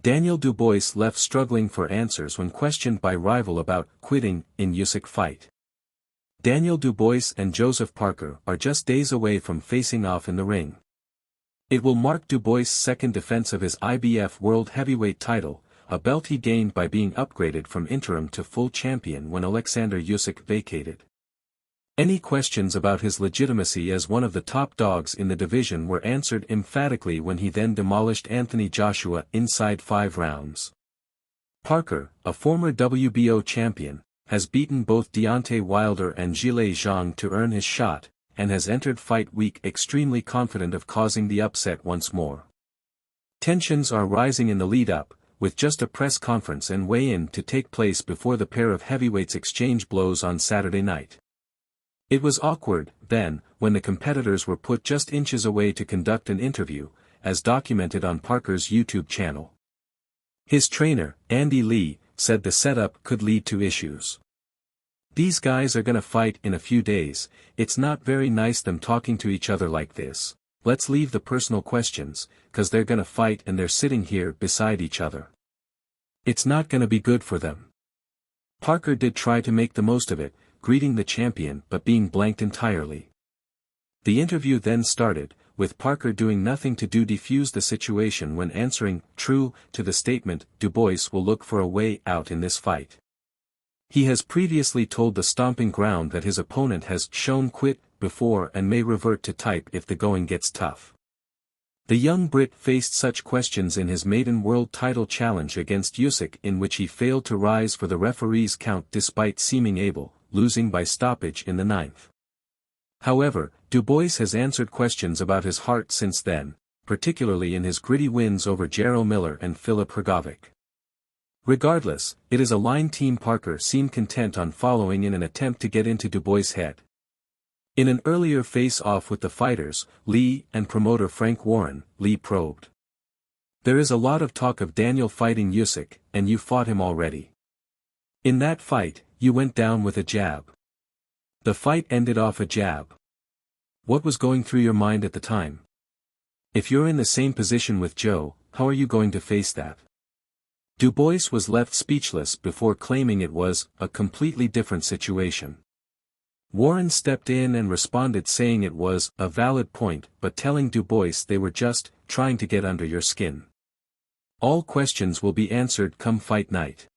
Daniel Dubois left struggling for answers when questioned by rival about quitting in Usyk fight. Daniel Dubois and Joseph Parker are just days away from facing off in the ring. It will mark Dubois' second defense of his IBF World Heavyweight title, a belt he gained by being upgraded from interim to full champion when Alexander Usyk vacated. Any questions about his legitimacy as one of the top dogs in the division were answered emphatically when he then demolished Anthony Joshua inside 5 rounds. Parker, a former WBO champion, has beaten both Deontay Wilder and Zhilei Zhang to earn his shot, and has entered fight week extremely confident of causing the upset once more. Tensions are rising in the lead-up, with just a press conference and weigh-in to take place before the pair of heavyweights exchange blows on Saturday night. It was awkward, then, when the competitors were put just inches away to conduct an interview, as documented on Parker's YouTube channel. His trainer, Andy Lee, said the setup could lead to issues. "These guys are gonna fight in a few days, it's not very nice them talking to each other like this, let's leave the personal questions, 'cause they're gonna fight and they're sitting here beside each other. It's not gonna be good for them." Parker did try to make the most of it, greeting the champion but being blanked entirely. The interview then started, with Parker doing nothing to defuse the situation when answering, true to the statement, Dubois will look for a way out in this fight. He has previously told the Stomping Ground that his opponent has shown quit before and may revert to type if the going gets tough. The young Brit faced such questions in his maiden world title challenge against Usyk, in which he failed to rise for the referee's count despite seeming able, losing by stoppage in the 9th. However, Dubois has answered questions about his heart since then, particularly in his gritty wins over Jarrell Miller and Filip Hrgovic. Regardless, it is a line Team Parker seemed content on following in an attempt to get into Dubois' head. In an earlier face-off with the fighters, Lee and promoter Frank Warren, Lee probed. "There is a lot of talk of Daniel fighting Usyk, and you fought him already. In that fight, you went down with a jab. The fight ended off a jab. What was going through your mind at the time? If you're in the same position with Joe, how are you going to face that?" Dubois was left speechless before claiming it was a completely different situation. Warren stepped in and responded saying it was a valid point but telling Dubois they were just trying to get under your skin. "All questions will be answered come fight night.